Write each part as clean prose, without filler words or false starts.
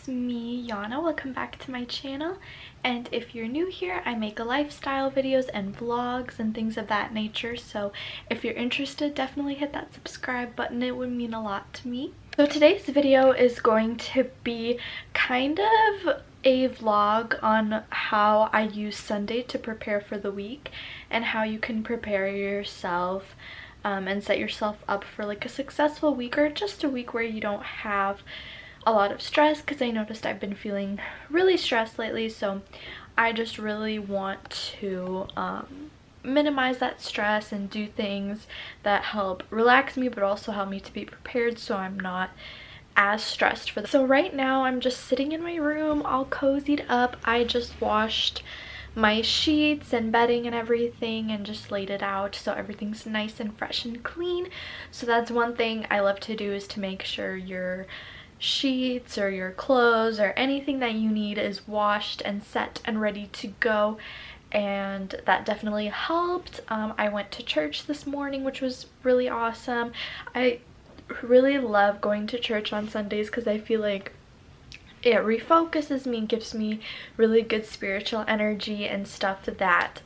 it's me, Yana. Welcome back to my channel. And if you're new here, I make lifestyle videos and vlogs and things of that nature. So if you're interested, definitely hit that subscribe button. It would mean a lot to me. So today's video is going to be kind of a vlog on how I use Sunday to prepare for the week and how you can prepare yourself and set yourself up for like a successful week, or just a week where you don't have a lot of stress, because I noticed I've been feeling really stressed lately. So I just really want to minimize that stress and do things that help relax me but also help me to be prepared so I'm not as stressed for this. So right now I'm just sitting in my room all cozied up. I just washed my sheets and bedding and everything and just laid it out so everything's nice and fresh and clean. So that's one thing I love to do, is to make sure your sheets or your clothes or anything that you need is washed and set and ready to go. And that definitely helped. I went to church this morning, which was really awesome. I really love going to church on Sundays because I feel like it refocuses me, gives me really good spiritual energy and stuff that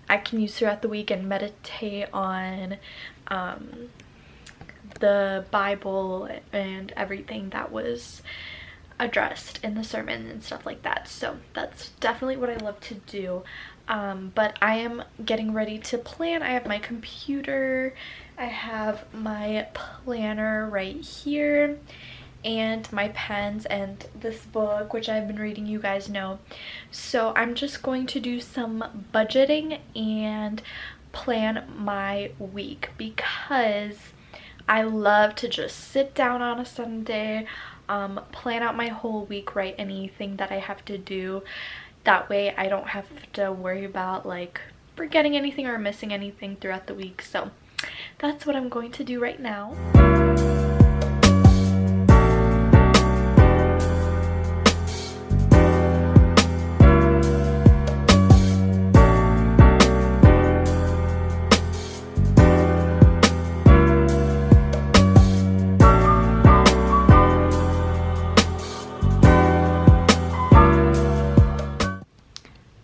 I can use throughout the week and meditate on the Bible and everything that was addressed in the sermon and stuff like that. So that's definitely what I love to do. But I am getting ready to plan. I have my computer, I have my planner right here, and my pens and this book, which I've been reading, you guys know. So I'm just going to do some budgeting and plan my week, because I love to just sit down on a Sunday, plan out my whole week, write anything that I have to do. That way I don't have to worry about like forgetting anything or missing anything throughout the week. So that's what I'm going to do right now.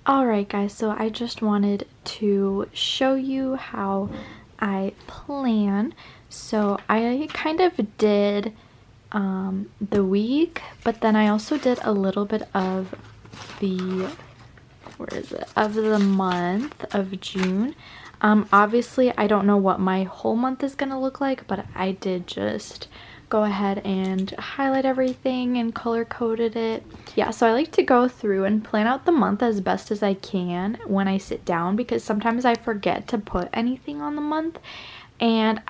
Alright guys, so I just wanted to show you how I plan. So I kind of did the week, but then I also did a little bit of the, of the month of June. Obviously I don't know what my whole month is gonna look like, but I did just go ahead and highlight everything and color coded it. Yeah, so I like to go through and plan out the month as best as I can when I sit down, because sometimes I forget to put anything on the month, and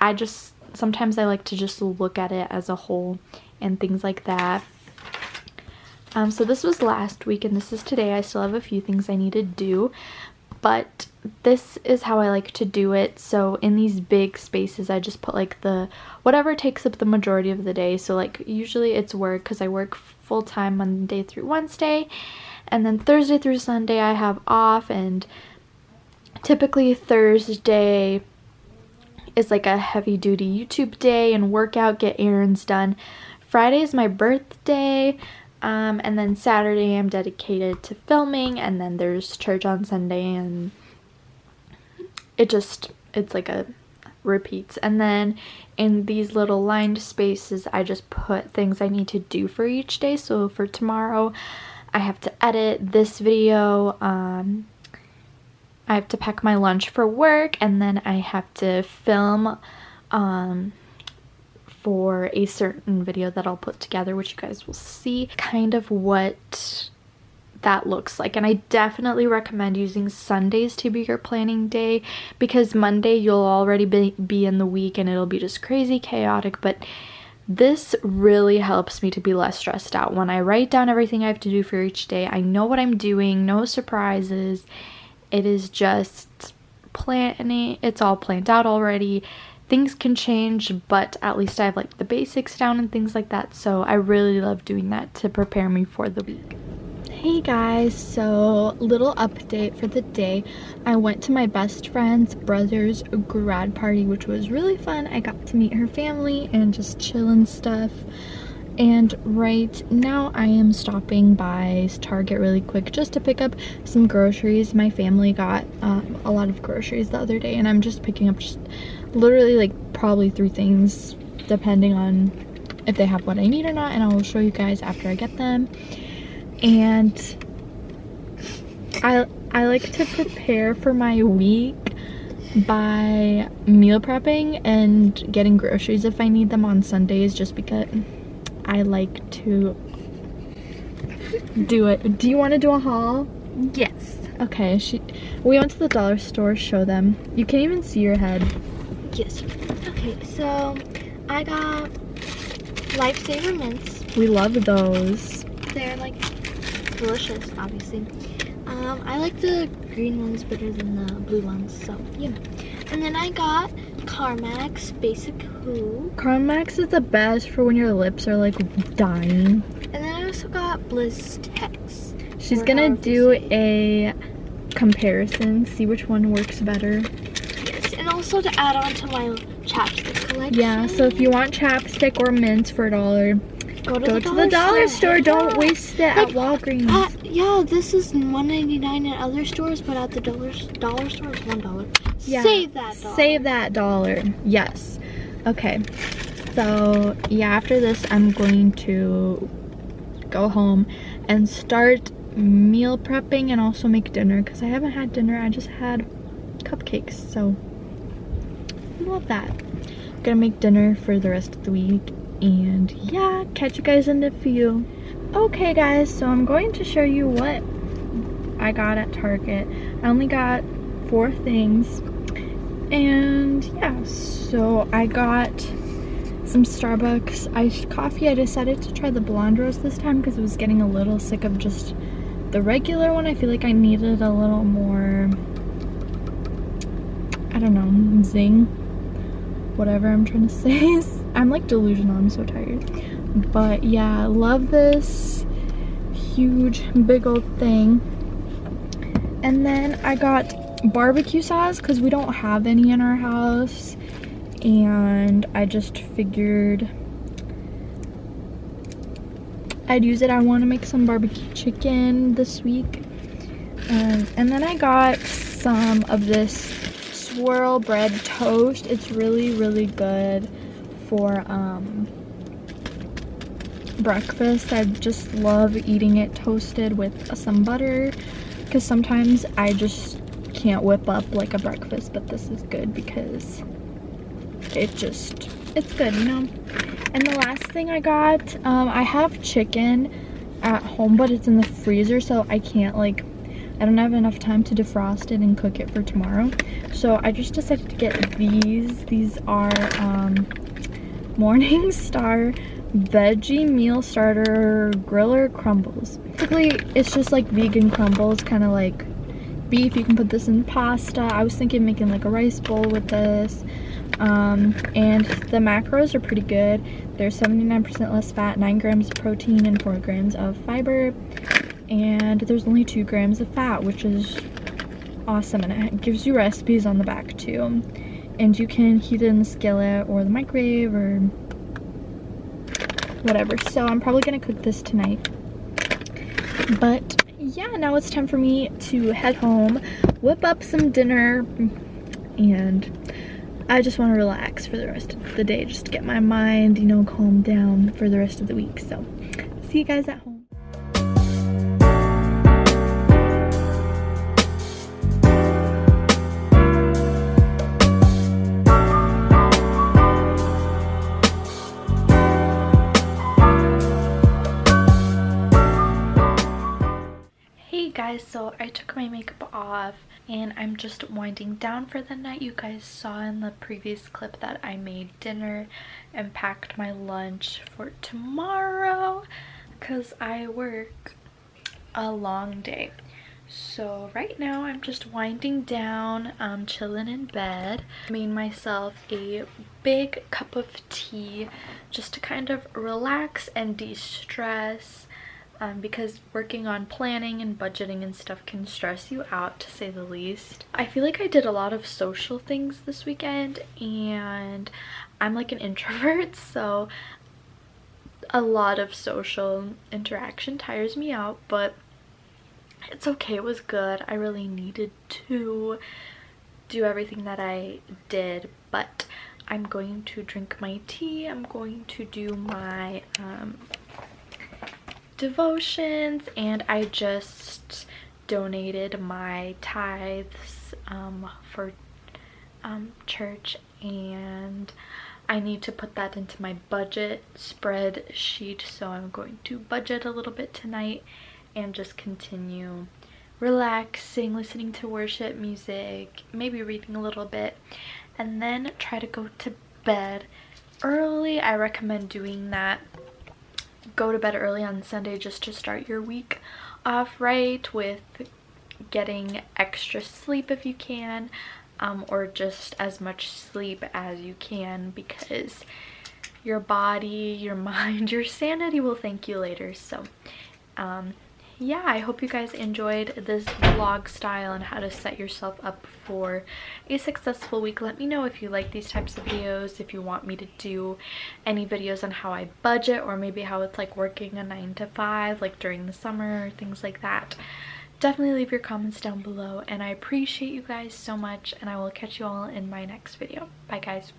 sometimes I like to just look at it as a whole and things like that. So this was last week and this is today. I still have a few things I need to do, but this is how I like to do it. So in these big spaces I just put like the whatever takes up the majority of the day. So like usually it's work, because I work full-time Monday through Wednesday, and then Thursday through Sunday I have off, and typically Thursday is like a heavy-duty YouTube day and workout, get errands done. Friday is my birthday, and then Saturday I'm dedicated to filming, and then there's church on Sunday, and it's like a repeats. And then in these little lined spaces I just put things I need to do for each day. So for tomorrow I have to edit this video, I have to pack my lunch for work, and then I have to film for a certain video that I'll put together, which you guys will see kind of what that looks like. And I definitely recommend using Sundays to be your planning day, because Monday you'll already be in the week and it'll be just crazy chaotic. But this really helps me to be less stressed out. When I write down everything I have to do for each day, I know what I'm doing, no surprises. It is just planning, it's all planned out already. Things can change, but at least I have like the basics down and things like that. So I really love doing that to prepare me for the week. Hey guys, so little update for the day. I went to my best friend's brother's grad party, which was really fun. I got to meet her family and just chill and stuff. And right now I am stopping by Target really quick just to pick up some groceries. My family got a lot of groceries the other day, and I'm just picking up just literally like probably 3 things depending on if they have what I need or not, and I will show you guys after I get them. And I like to prepare for my week by meal prepping and getting groceries if I need them on Sundays, just because I like to do it. Do you want to do a haul? Yes. Okay, we went to the dollar store, show them. You can't even see your head. Yes. Okay, so I got Lifesaver mints. We love those. They're like delicious, obviously. I like the green ones better than the blue ones, so you know. And then I got Carmex Basic Who. Carmex is the best for when your lips are like dying. And then I also got Bliss Tex. She's gonna do a comparison, see which one works better. Yes, and also to add on to my chapstick collection. Yeah, so if you want chapstick or mints for $1, go to the dollar store. Don't waste it at Walgreens. Yeah, this is $1.99 at other stores, but at the dollar store it's $1. Yeah, save that $1. Save that $1. Yes. Okay. So yeah, after this I'm going to go home and start meal prepping and also make dinner, because I haven't had dinner. I just had cupcakes, so I love that. I'm gonna make dinner for the rest of the week. And yeah, catch you guys in a few. Okay guys, so I'm going to show you what I got at Target. I only got 4 things, and yeah, so I got some Starbucks iced coffee. I decided to try the blonde roast this time because I was getting a little sick of just the regular one. I feel like I needed a little more, I don't know, zing, whatever I'm trying to say. I'm like delusional, I'm so tired. But yeah, I love this huge big old thing. And then I got barbecue sauce because we don't have any in our house, and I just figured I'd use it. I want to make some barbecue chicken this week. And then I got some of this swirl bread toast. It's really good for breakfast. I just love eating it toasted with some butter, because sometimes I just can't whip up like a breakfast, but this is good because it's good, you know. And the last thing I got, I have chicken at home, but it's in the freezer, so I can't I don't have enough time to defrost it and cook it for tomorrow. So I just decided to get these. These are Morning Star Veggie Meal Starter Griller Crumbles. Basically, it's just like vegan crumbles, kind of like beef. You can put this in pasta. I was thinking making like a rice bowl with this. And the macros are pretty good. There's 79% less fat, 9 grams of protein, and 4 grams of fiber. And there's only 2 grams of fat, which is awesome. And it gives you recipes on the back too. And you can heat it in the skillet or the microwave or whatever. So I'm probably gonna cook this tonight. But yeah, now it's time for me to head home, whip up some dinner, and I just want to relax for the rest of the day, just to get my mind, you know, calmed down for the rest of the week. So see you guys at home. Hey guys, so I took my makeup off and I'm just winding down for the night. You guys saw in the previous clip that I made dinner and packed my lunch for tomorrow because I work a long day. So right now I'm just winding down, chilling in bed. I made myself a big cup of tea just to kind of relax and de-stress. Because working on planning and budgeting and stuff can stress you out, to say the least. I feel like I did a lot of social things this weekend, and I'm like an introvert, so a lot of social interaction tires me out, but it's okay. It was good. I really needed to do everything that I did, but I'm going to drink my tea. I'm going to do my devotions, and I just donated my tithes for church, and I need to put that into my budget spreadsheet, so I'm going to budget a little bit tonight and just continue relaxing, listening to worship music, maybe reading a little bit, and then try to go to bed early. I recommend doing that. Go to bed early on Sunday just to start your week off right, with getting extra sleep if you can, or just as much sleep as you can, because your body, your mind, your sanity will thank you later. So yeah, I hope you guys enjoyed this vlog style and how to set yourself up for a successful week. Let me know if you like these types of videos, if you want me to do any videos on how I budget, or maybe how it's like working a 9 to 5 like during the summer, things like that. Definitely leave your comments down below, and I appreciate you guys so much, and I will catch you all in my next video. Bye guys.